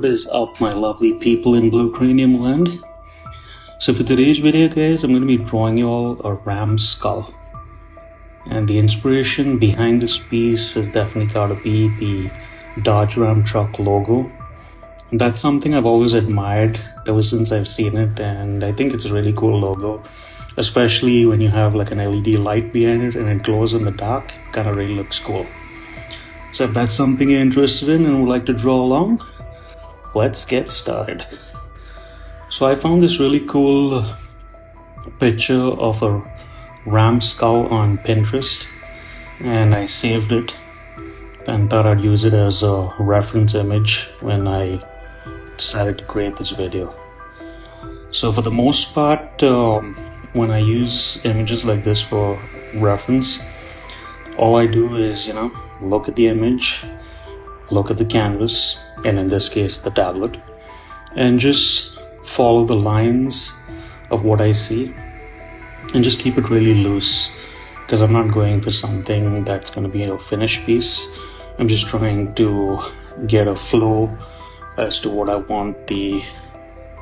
What is up, my lovely people in Blue Cranium land? So for today's video, guys, I'm going to be drawing you all a ram skull. And the inspiration behind this piece is definitely got to be the Dodge Ram truck logo. And that's something I've always admired ever since I've seen it, and I think it's a really cool logo, especially when you have like an LED light behind it and it glows in the dark. It kind of really looks cool. So if that's something you're interested in and would like to draw along, let's get started. So I found this really cool picture of a ram skull on Pinterest, and I saved it and thought I'd use it as a reference image when I decided to create this video. So for the most part, when I use images like this for reference, all I do is, look at the image, look at the canvas, and in this case the tablet, and just follow the lines of what I see and just keep it really loose, because I'm not going for something that's going to be a finished piece. I'm just trying to get a flow as to what I want the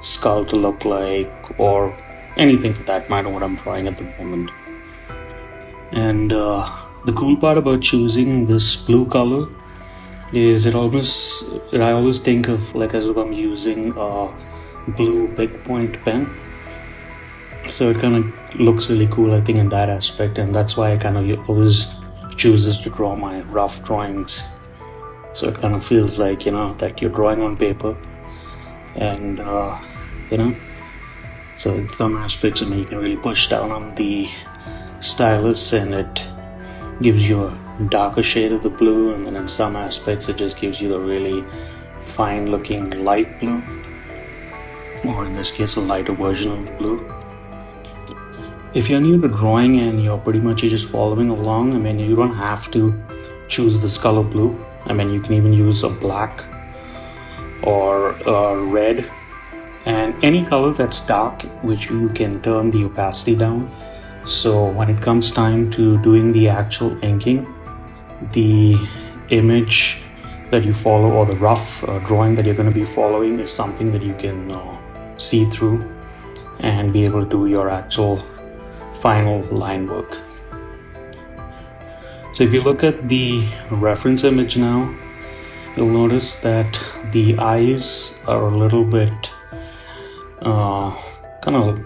skull to look like, or anything for that matter what I'm drawing at the moment. And the cool part about choosing this blue color is I always think of like as if I'm using a blue big point pen. So it kind of looks really cool, I think, in that aspect, and that's why I kind of always choose this to draw my rough drawings. So it kind of feels like, that you're drawing on paper, and so in some aspects, you can really push down on the stylus and it gives you a darker shade of the blue, and then in some aspects it just gives you the really fine looking light blue, or in this case a lighter version of the blue. If you're new to drawing and you're pretty much just following along, you don't have to choose this color blue. You can even use a black or a red, and any color that's dark, which you can turn the opacity down. So when it comes time to doing the actual inking, the image that you follow, or the rough drawing that you're going to be following, is something that you can see through and be able to do your actual final line work. So if you look at the reference image now, you'll notice that the eyes are a little bit kind of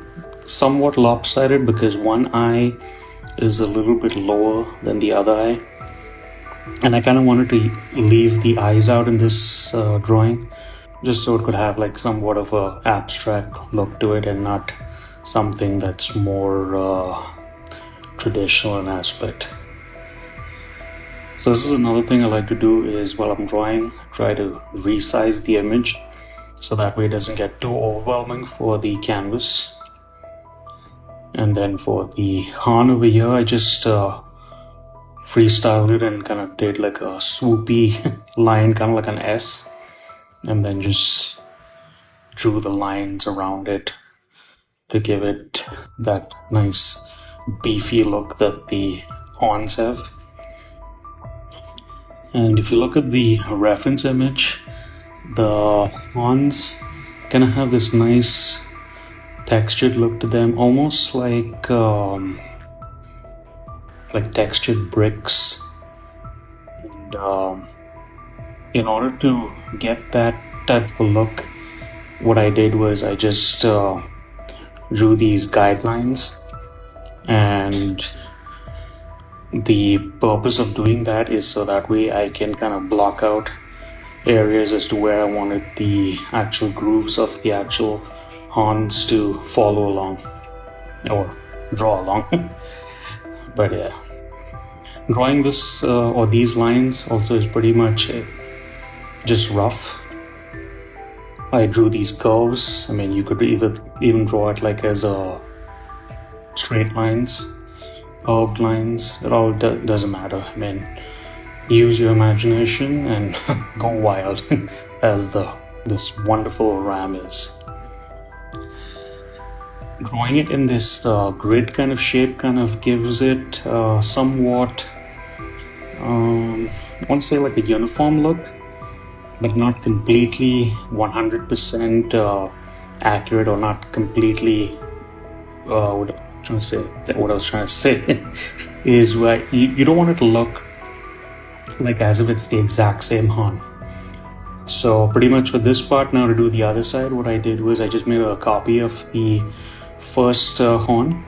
somewhat lopsided, because one eye is a little bit lower than the other eye, and I kind of wanted to leave the eyes out in this drawing, just so it could have like somewhat of a abstract look to it and not something that's more traditional in aspect. So this is another thing I like to do, is while I'm drawing, try to resize the image so that way it doesn't get too overwhelming for the canvas. And then for the horn over here, I just freestyled it and kind of did like a swoopy line, kind of like an S, and then just drew the lines around it to give it that nice beefy look that the horns have. And if you look at the reference image, the horns kind of have this nice textured look to them, almost like textured bricks. And in order to get that type of look, what I did was I just drew these guidelines, and the purpose of doing that is so that way I can kind of block out areas as to where I wanted the actual grooves of the actual horns to follow along or draw along. But yeah, drawing this or these lines also is pretty much just rough. I drew these curves. You could even draw it like as a straight lines, curved lines. It all doesn't matter. Use your imagination and go wild as this wonderful ram is. Drawing it in this grid kind of shape kind of gives it somewhat, I want to say like a uniform look, but not completely 100% accurate, or not completely what I was trying to say is where you don't want it to look like as if it's the exact same horn. So pretty much for this part, now to do the other side, what I did was I just made a copy of the first horn,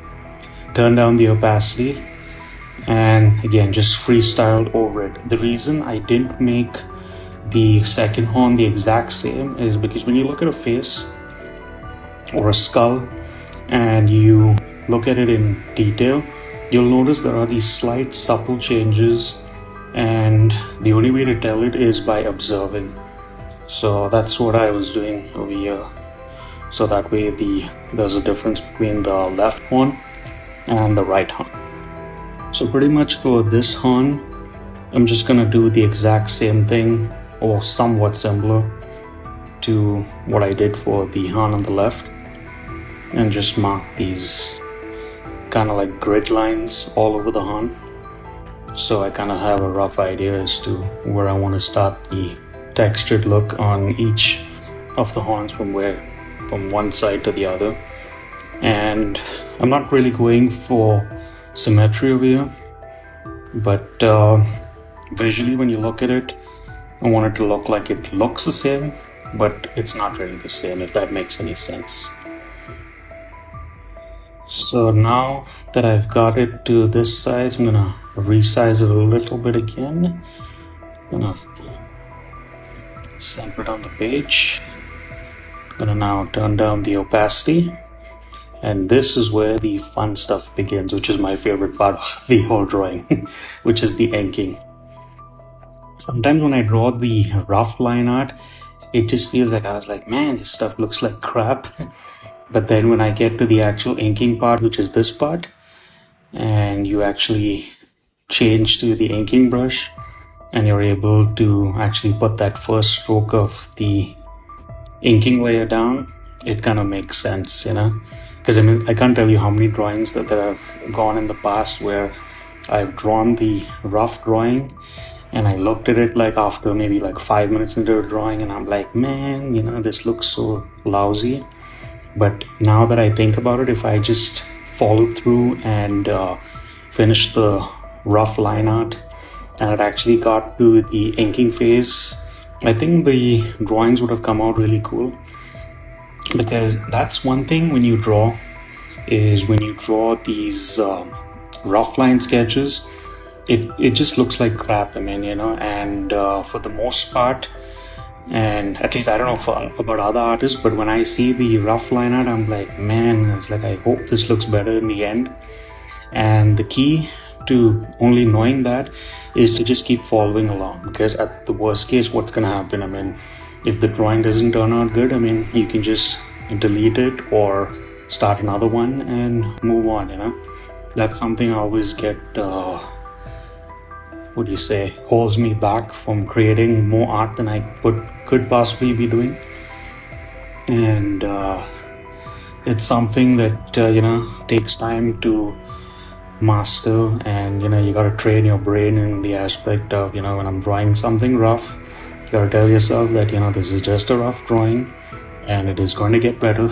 turned down the opacity, and again just freestyled over it. The reason I didn't make the second horn the exact same is because when you look at a face or a skull and you look at it in detail, you'll notice there are these slight subtle changes, and the only way to tell it is by observing. So that's what I was doing over here. So that way there's a difference between the left horn and the right horn. So pretty much for this horn, I'm just gonna do the exact same thing, or somewhat similar to what I did for the horn on the left, and just mark these kind of like grid lines all over the horn, so I kind of have a rough idea as to where I want to start the textured look on each of the horns from one side to the other. And I'm not really going for symmetry over here, but visually when you look at it, I want it to look like it looks the same, but it's not really the same, if that makes any sense. So now that I've got it to this size, I'm gonna resize it a little bit again. I'm gonna center it on the page. I'm gonna now turn down the opacity, and this is where the fun stuff begins, which is my favorite part of the whole drawing, which is the inking. Sometimes when I draw the rough line art, it just feels like I was like, man, this stuff looks like crap. But then when I get to the actual inking part, which is this part, and you actually change to the inking brush, and you're able to actually put that first stroke of the inking layer down, it kind of makes sense, you know? Because I mean, I can't tell you how many drawings that have gone in the past where I've drawn the rough drawing, and I looked at it like after maybe like 5 minutes into a drawing, and I'm like, man, you know, this looks so lousy. But now that I think about it, if I just follow through and finish the rough line art, and it actually got to the inking phase, I think the drawings would have come out really cool. Because that's one thing when you draw, is when you draw these rough line sketches, it just looks like crap, I mean, you know, and for the most part, and at least I don't know about other artists, but when I see the rough line art, I'm like, man, it's like I hope this looks better in the end. And the key to only knowing that is to just keep following along, because at the worst case, what's gonna happen, I mean, if the drawing doesn't turn out good, I mean, you can just delete it or start another one and move on, you know. That's something I always get holds me back from creating more art than I could possibly be doing. And it's something that takes time to master, and you gotta train your brain in the aspect of when I'm drawing something rough, you gotta tell yourself that this is just a rough drawing and it is going to get better.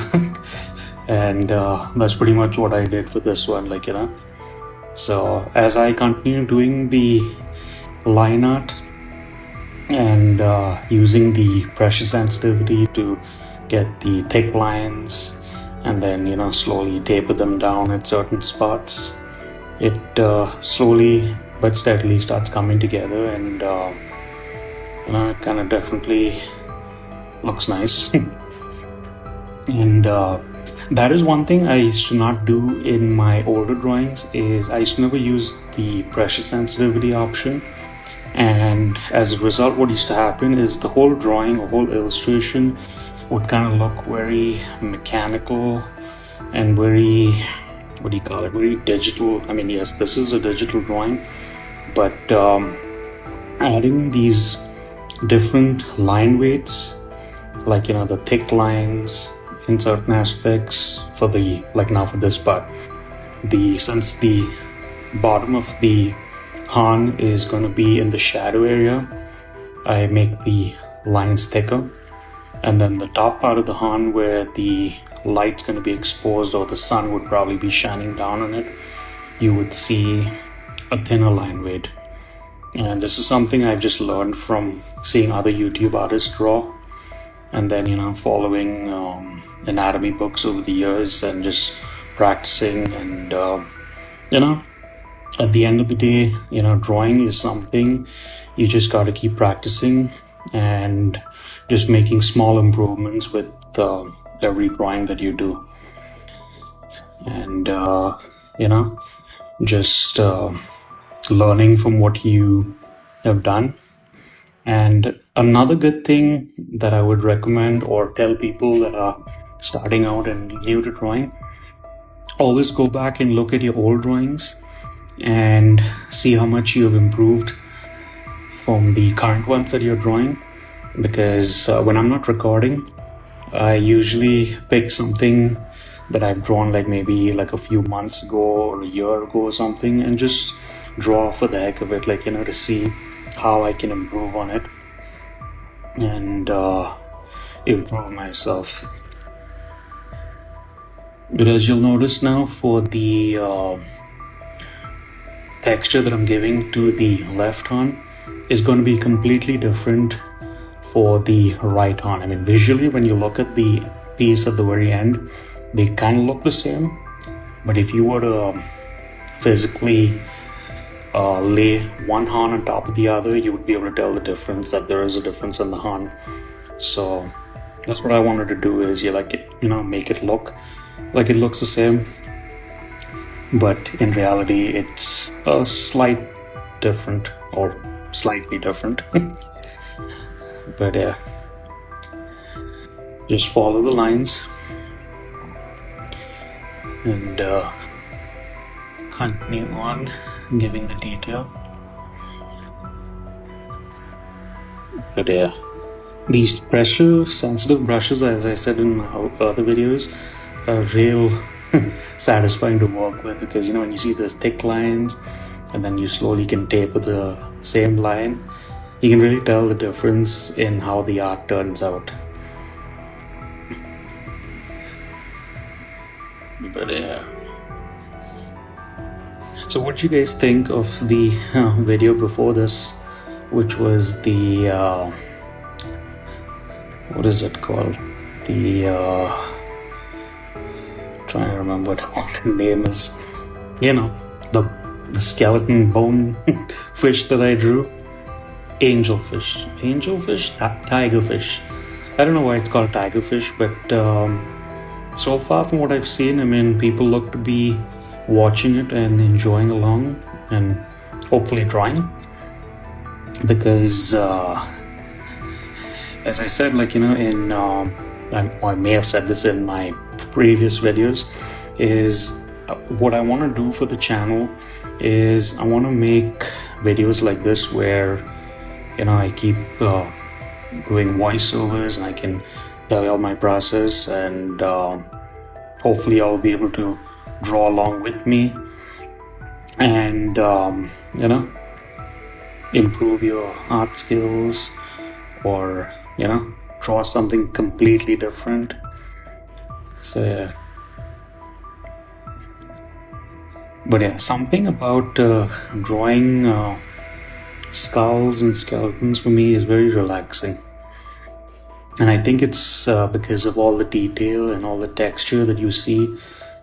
And that's pretty much what I did for this one, so as I continue doing the line art and using the pressure sensitivity to get the thick lines and then slowly taper them down at certain spots, it slowly but steadily starts coming together, and it kind of definitely looks nice. And that is one thing I used to not do in my older drawings, is I used to never use the pressure sensitivity option. And as a result, what used to happen is the whole drawing or whole illustration would kind of look very mechanical and very, very digital. I mean, yes, this is a digital drawing, but adding these different line weights, like, the thick lines in certain aspects for the, now for this part, since the bottom of the horn is going to be in the shadow area, I make the lines thicker, and then the top part of the horn where the light's going to be exposed, or the sun would probably be shining down on it, you would see a thinner line weight. And this is something I've just learned from seeing other YouTube artists draw, and then following anatomy books over the years and just practicing. And at the end of the day, drawing is something you just got to keep practicing and just making small improvements with every drawing that you do. And just learning from what you have done. And another good thing that I would recommend or tell people that are starting out and new to drawing, always go back and look at your old drawings and see how much you have improved from the current ones that you're drawing. Because when I'm not recording, I usually pick something that I've drawn maybe a few months ago or a year ago or something, and just draw for the heck of it, to see how I can improve on it and improve myself. But as you'll notice now, for the texture that I'm giving to the left horn is going to be completely different for the right horn. I mean, visually, when you look at the piece at the very end, they kind of look the same, but if you were to physically lay one horn on top of the other, you would be able to tell the difference, that there is a difference in the horn. So that's what I wanted to do, is make it look like it looks the same, but in reality it's a slightly different. But yeah, just follow the lines and continue on giving the detail. But yeah, these pressure sensitive brushes, as I said in my other videos, are real satisfying to work with, because when you see those thick lines and then you slowly can taper the same line, you can really tell the difference in how the art turns out. But yeah, so what do you guys think of the video before this, which was the what is it called, the trying to remember what the name is, the skeleton bone fish that I drew, angelfish, tigerfish. I don't know why it's called tigerfish, but so far from what I've seen, I mean, people look to be watching it and enjoying along, and hopefully drawing, because as I said, in I may have said this in my previous videos, is what I want to do for the channel is I want to make videos like this where I keep doing voiceovers and I can tell you all my process, and hopefully I'll be able to draw along with me and improve your art skills, or draw something completely different. So yeah, but yeah, something about drawing skulls and skeletons for me is very relaxing, and I think it's because of all the detail and all the texture that you see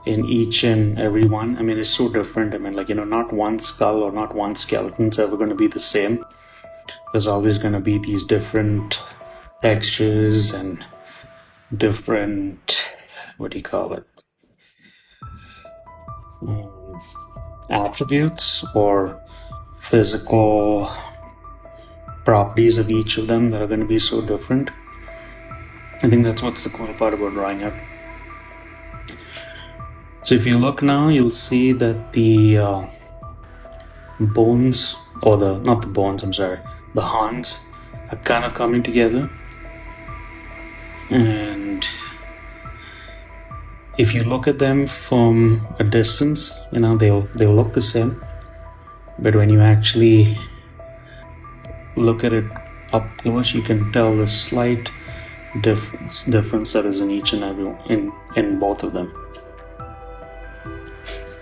in each and every one. I mean, it's so different. I mean, not one skull or not one skeleton is ever going to be the same. There's always going to be these different textures and different, attributes or physical properties of each of them that are going to be so different. I think that's what's the cool part about drawing it. So if you look now, you'll see that the bones, or the horns are kind of coming together. And if you look at them from a distance, they'll look the same. But when you actually look at it up close, you can tell the slight difference that is in each and every one, in both of them.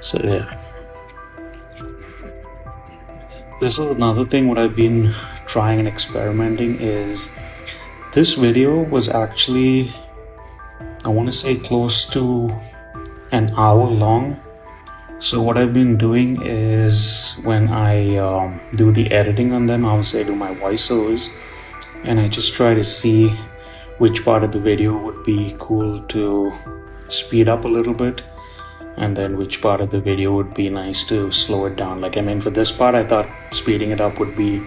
So yeah, this is another thing what I've been trying and experimenting is this video was actually, I want to say, close to an hour long. So what I've been doing is when I do the editing on them, I would say do my voiceovers, and I just try to see which part of the video would be cool to speed up a little bit, and then which part of the video would be nice to slow it down. Like, I mean, for this part, I thought speeding it up would be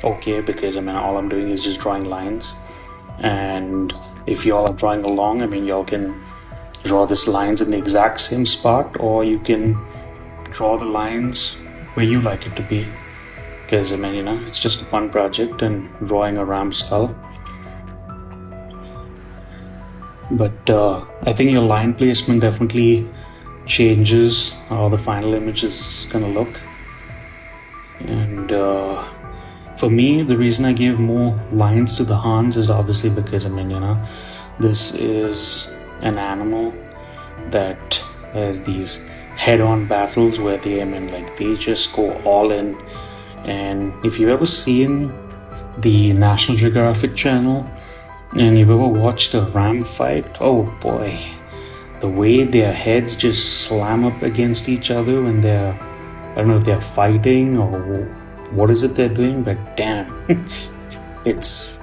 okay, because I mean, all I'm doing is just drawing lines, and if y'all are drawing along, I mean, y'all can draw these lines in the exact same spot, or you can draw the lines where you like it to be, because I mean, you know, it's just a fun project and drawing a ram skull. But I think your line placement definitely changes how the final image is gonna look. And for me, the reason I gave more lines to the Hans is obviously because, I mean, you know, this is an animal that has these head-on battles where they, I mean, like, they just go all in. And if you've ever seen the National Geographic channel and you've ever watched a ram fight, oh boy, the way their heads just slam up against each other when they're, I don't know if they're fighting or what is it they're doing, but damn, it's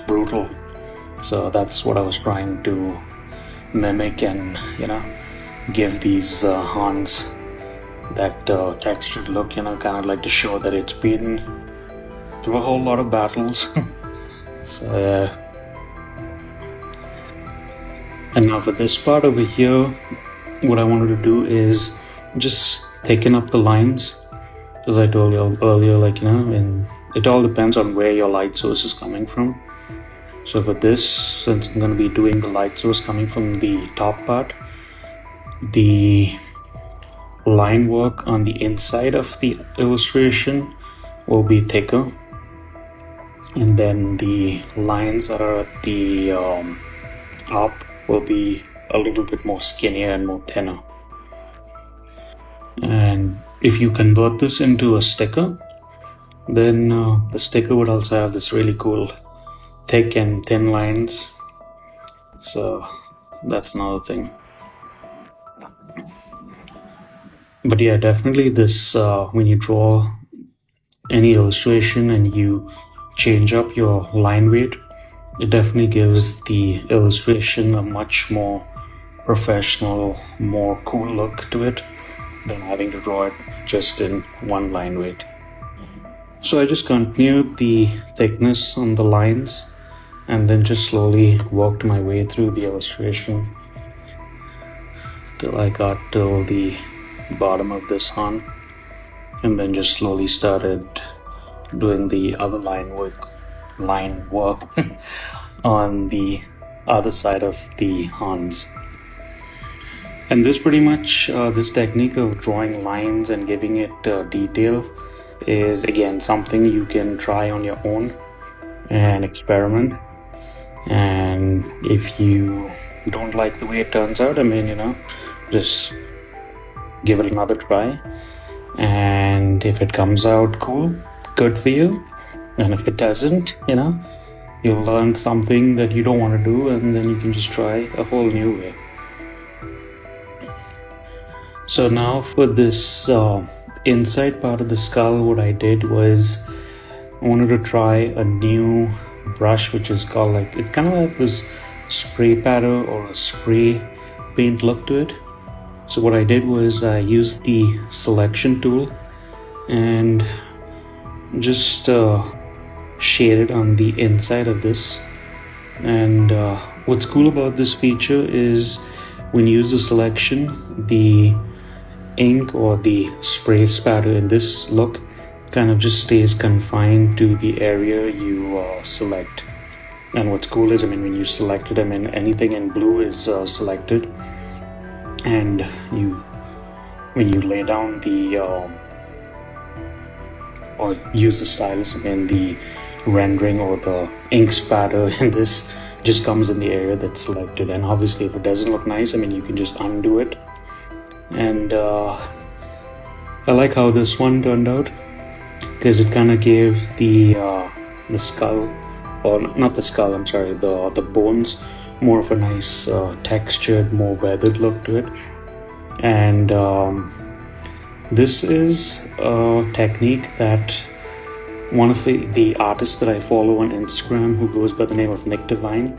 brutal. So that's what I was trying to mimic and, you know, give these Hans that textured look, you know, kind of like to show that it's been through a whole lot of battles. So and now for this part over here, what I wanted to do is just thicken up the lines, as I told you earlier, like, you know, and it all depends on where your light source is coming from. So for this, since I'm going to be doing the light source coming from the top part, the line work on the inside of the illustration will be thicker, and then the lines that are at the top will be a little bit more skinnier and more thinner. And if you convert this into a sticker, then the sticker would also have this really cool thick and thin lines. So that's another thing. But yeah, definitely this when you draw any illustration and you change up your line weight, it definitely gives the illustration a much more professional, more cool look to it than having to draw it just in one line weight. So I just continued the thickness on the lines and then just slowly worked my way through the illustration till I got till the bottom of this Han, and then just slowly started doing the other line work on the other side of the Hans. And this pretty much this technique of drawing lines and giving it detail is again something you can try on your own and experiment. And if you don't like the way it turns out, I mean, you know, just give it another try, and if it comes out cool, good for you. And if it doesn't, you know, you'll learn something that you don't want to do, and then you can just try a whole new way. So now for this inside part of the skull, what I did was I wanted to try a new brush, which is called, like, it kind of has this spray pattern or a spray paint look to it. So what I did was I used the selection tool and just shaded on the inside of this. And what's cool about this feature is when you use the selection, the ink or the spray spatter in this look kind of just stays confined to the area you select. And what's cool is, I mean, when you select it, I mean, anything in blue is selected, and when you lay down the or use the stylus, I mean, the rendering or the ink spatter in this just comes in the area that's selected. And obviously if it doesn't look nice, I mean, you can just undo it. And I like how this one turned out, because it kind of gave the skull, or not the skull, I'm sorry, the bones more of a nice textured, more weathered look to it. And this is a technique that one of the artists that I follow on Instagram, who goes by the name of Nick Divine,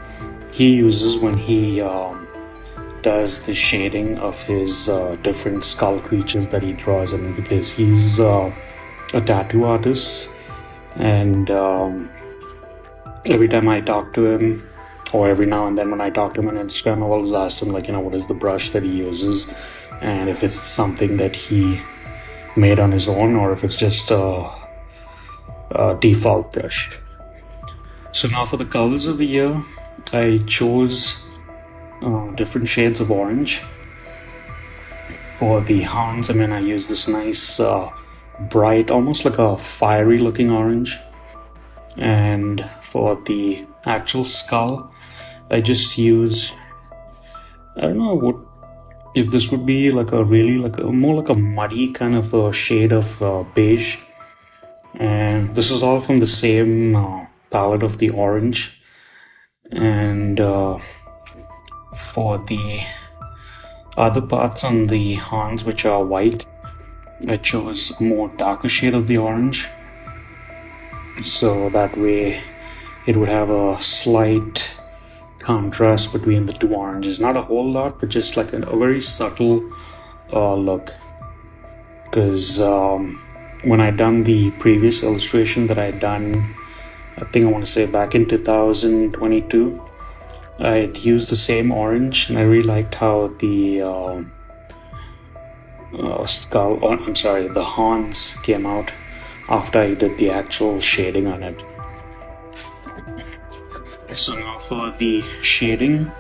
he uses when he does the shading of his different skull creatures that he draws. I mean, because he's a tattoo artist, and every time I talk to him, or every now and then when I talk to him on Instagram, I always ask him, like, what is the brush that he uses, and if it's something that he made on his own, or if it's just a default brush. So now for the colors of the year, I chose different shades of orange. For the hounds, I mean, I use this nice bright, almost like a fiery looking orange. And for the actual skull, I just use, I don't know if this would be like a really more like a muddy kind of a shade of beige. And this is all from the same palette of the orange. And for the other parts on the horns, which are white, I chose a more darker shade of the orange, so that way it would have a slight contrast between the two oranges. Not a whole lot, but just like a very subtle look. Because when I done the previous illustration that I done, I think I want to say back in 2022, I'd used the same orange, and I really liked how the the horns came out after I did the actual shading on it. So now for the shading,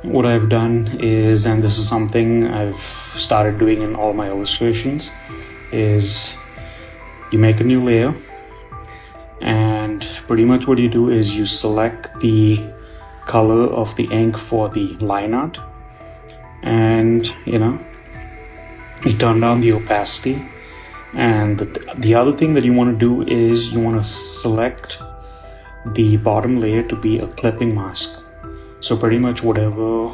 what I've done is, and this is something I've started doing in all my illustrations, is you make a new layer, and pretty much what you do is you select the color of the ink for the line art, and you turn down the opacity. And the other thing that you want to do is you want to select the bottom layer to be a clipping mask. So pretty much whatever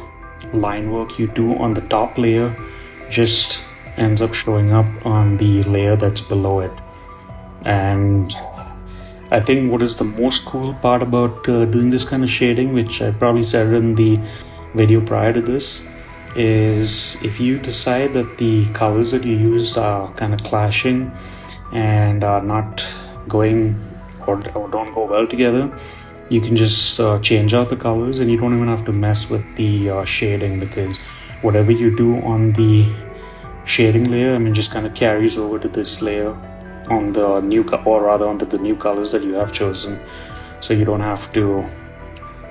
line work you do on the top layer just ends up showing up on the layer that's below it. And I think what is the most cool part about doing this kind of shading, which I probably said in the video prior to this, is if you decide that the colors that you used are kind of clashing and are not going or don't go well together, you can just change out the colors, and you don't even have to mess with the shading, because whatever you do on the shading layer, I mean, just kind of carries over to this layer on the new, or rather onto the new colors that you have chosen, so you don't have to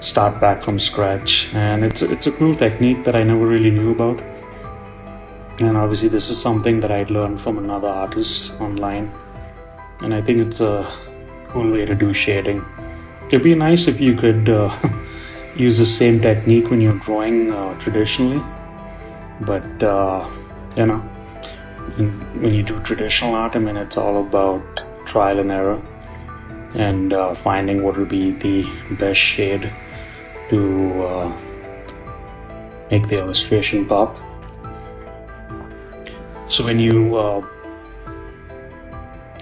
start back from scratch. And it's a cool technique that I never really knew about, and obviously this is something that I'd learned from another artist online, and I think it's a cool way to do shading. It'd be nice if you could use the same technique when you're drawing traditionally, but when you do traditional art, I mean, it's all about trial and error and finding what will be the best shade to make the illustration pop. So when you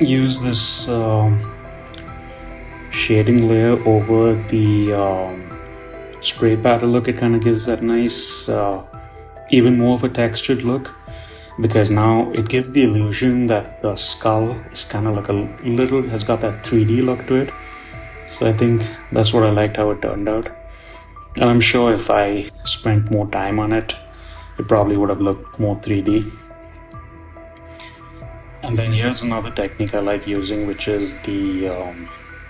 use this shading layer over the spray pattern look, it kind of gives that nice, even more of a textured look, because now it gives the illusion that the skull is kind of like has got that 3D look to it. So I think that's what I liked, how it turned out. And I'm sure if I spent more time on it, it probably would have looked more 3D. And then here's another technique I like using, which is the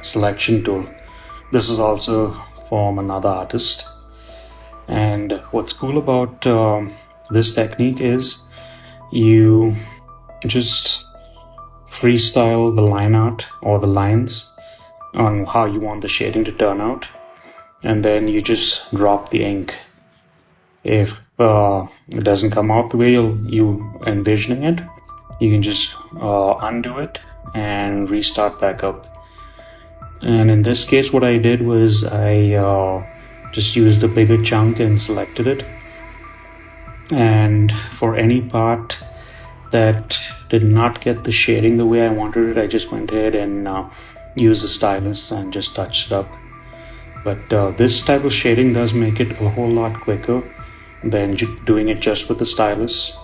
selection tool. This is also from another artist. And what's cool about this technique is you just freestyle the line art or the lines, on how you want the shading to turn out, and then you just drop the ink. If it doesn't come out the way you envisioning it, you can just undo it and restart back up. And in this case, what I did was I just used a bigger chunk and selected it. And for any part that did not get the shading the way I wanted it, I just went ahead and used the stylus and just touched it up. But this type of shading does make it a whole lot quicker than doing it just with the stylus.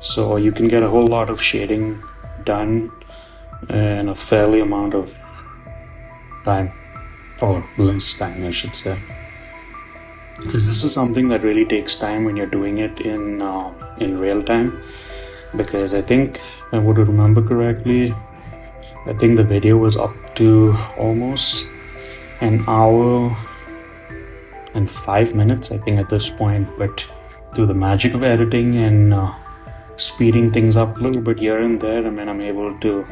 So you can get a whole lot of shading done in a fairly amount of time, or less time I should say, because this is something that really takes time when you're doing it in real time. Because I think, if I would remember correctly, I think the video was up to almost an hour and 5 minutes, I think, at this point. But through the magic of editing and speeding things up a little bit here and there, I mean, I'm able to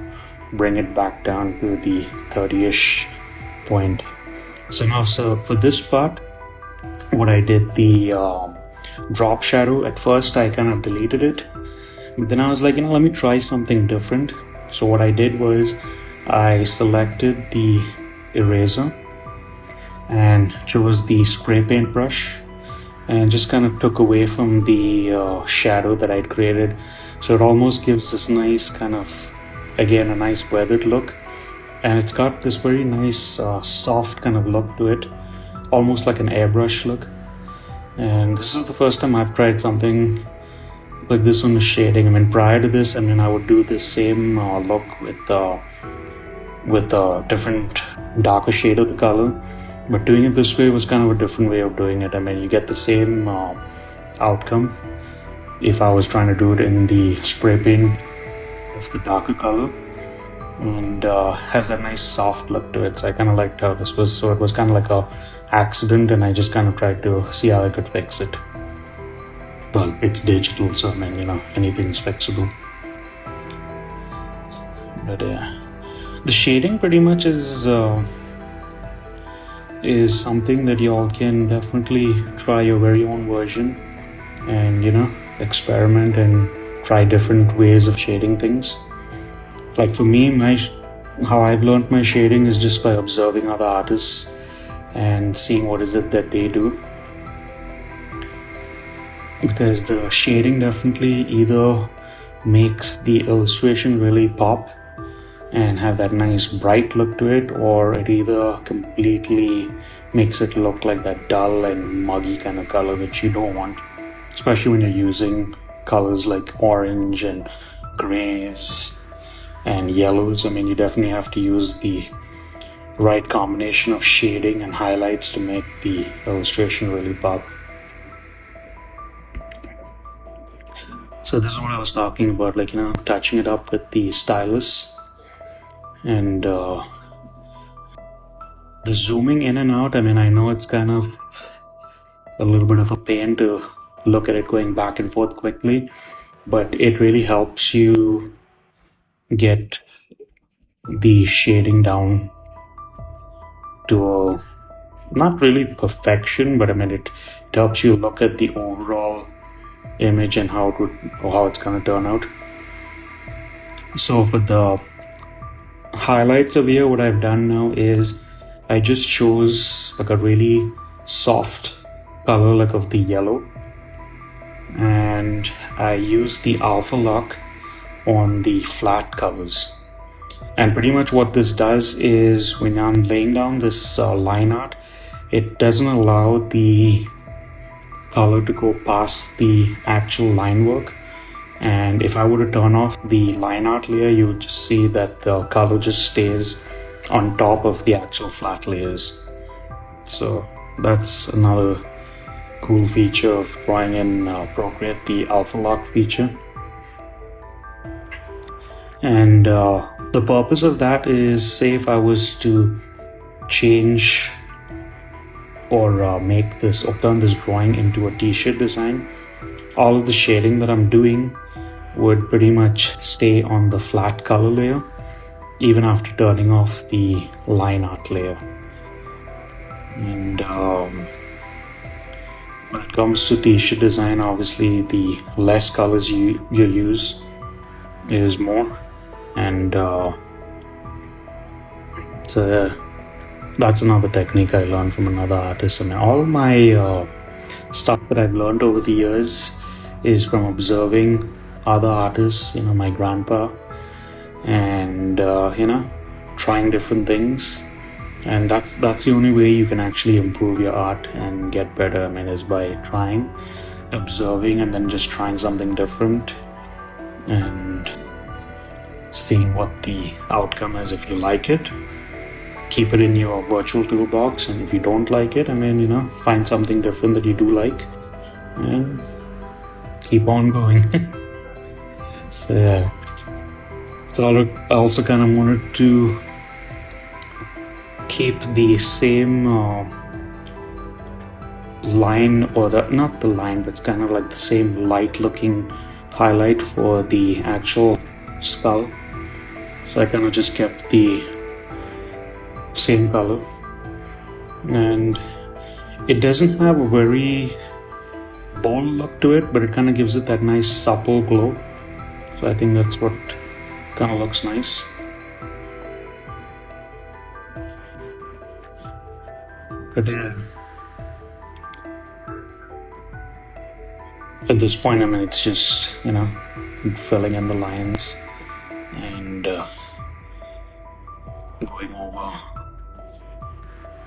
bring it back down to the 30-ish point. So for this part, what I did, the drop shadow, at first I kind of deleted it, but then I was like, let me try something different. So what I did was I selected the eraser and chose the spray paint brush and just kind of took away from the shadow that I'd created. So it almost gives this nice kind of, again, a nice weathered look, and it's got this very nice soft kind of look to it, almost like an airbrush look. And this is the first time I've tried something like this on the shading. I mean, prior to this, I would do the same look with a different darker shade of the color, but doing it this way was kind of a different way of doing it. I mean, you get the same outcome if I was trying to do it in the spray paint of the darker color, and has that nice soft look to it. So I kind of liked how this was. So it was kind of like a accident, and I just kind of tried to see how I could fix it. Well, it's digital, so I mean, anything's fixable. But the shading pretty much is something that y'all can definitely try your very own version and experiment and try different ways of shading things. Like for me, how I've learned my shading is just by observing other artists and seeing what is it that they do, because the shading definitely either makes the illustration really pop and have that nice bright look to it, or it either completely makes it look like that dull and muggy kind of color that you don't want, especially when you're using colors like orange and grays and yellows. I mean, you definitely have to use the right combination of shading and highlights to make the illustration really pop. So this is what I was talking about, like, touching it up with the stylus. And the zooming in and out, I mean, I know it's kind of a little bit of a pain to look at it going back and forth quickly, but it really helps you get the shading down to a, not really perfection, but I mean, it helps you look at the overall image and how it's going to turn out. So for the highlights of here, what I've done now is I just chose like a really soft color, like of the yellow, and I used the alpha lock on the flat colors. And pretty much what this does is, when I'm laying down this line art, it doesn't allow the color to go past the actual line work. And if I were to turn off the line art layer, you would just see that the color just stays on top of the actual flat layers. So that's another cool feature of drawing in Procreate, the alpha lock feature. And the purpose of that is, say if I was to change or make this or turn this drawing into a t-shirt design, all of the shading that I'm doing would pretty much stay on the flat color layer, even after turning off the line art layer. And when it comes to t-shirt design, obviously the less colors you use is more, and so that's another technique I learned from another artist. And all my stuff that I've learned over the years is from observing other artists, my grandpa, and trying different things. And that's the only way you can actually improve your art and get better. Is by trying, observing, and then just trying something different and seeing what the outcome is. If you like it, keep it in your virtual toolbox, and if you don't like it, find something different that you do like and keep on going. So I also kind of wanted to keep the same line, or not the line, but kind of like the same light looking highlight for the actual skull. So I kind of just kept the same color, and it doesn't have a very bold look to it, but it kind of gives it that nice supple glow. So I think that's what kind of looks nice. But at this point, it's just filling in the lines and going over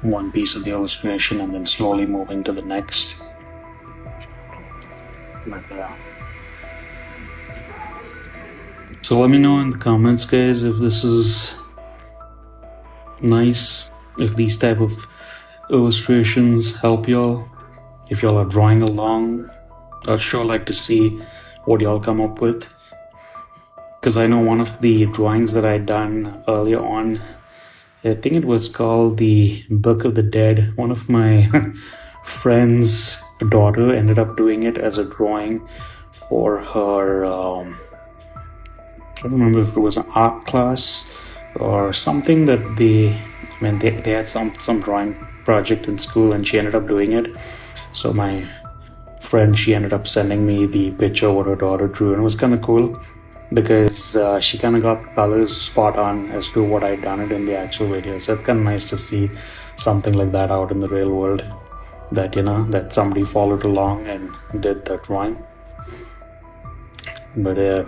one piece of the illustration and then slowly moving to the next. So let me know in the comments, guys, if this is nice, if these type of illustrations help y'all, if y'all are drawing along. I'd sure like to see what y'all come up with, because I know one of the drawings that I'd done earlier on, I think it was called the Book of the Dead. One of my friend's daughter ended up doing it as a drawing for her I don't remember if it was an art class or something that they had some drawing project in school, and she ended up doing it. So my friend, she ended up sending me the picture of what her daughter drew, and it was kind of cool because she kind of got the colors spot on as to what I'd done it in the actual video. So it's kind of nice to see something like that out in the real world, that that somebody followed along and did that drawing. But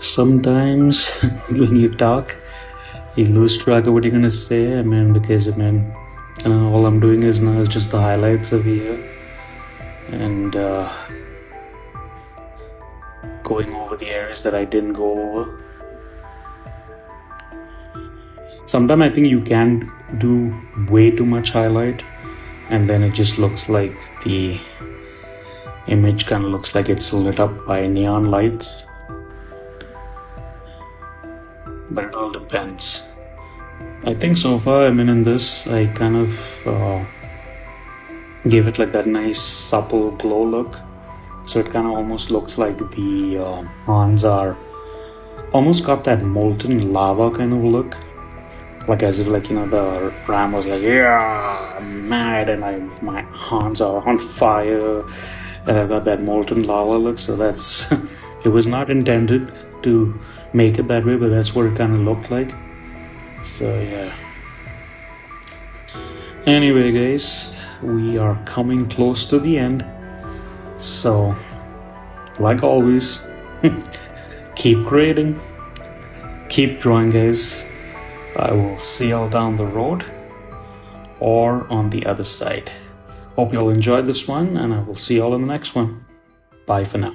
sometimes when you talk, you lose track of what you're gonna say. Because all I'm doing is now is just the highlights of here, and going over the areas that I didn't go over. Sometimes I think you can do way too much highlight, and then it just looks like the image kind of looks like it's lit up by neon lights. But it all depends. I think so far, in this, I kind of gave it like that nice supple glow look. So it kind of almost looks like the hands are almost got that molten lava kind of look. Like as if the ram was like, yeah, I'm mad, and my hands are on fire, and I've got that molten lava look. So that's it was not intended to make it that way, but that's what it kind of looked like. So yeah. Anyway, guys, we are coming close to the end. So, like always, keep creating, keep drawing, guys. I will see y'all down the road or on the other side. Hope y'all enjoyed this one, and I will see y'all in the next one. Bye for now.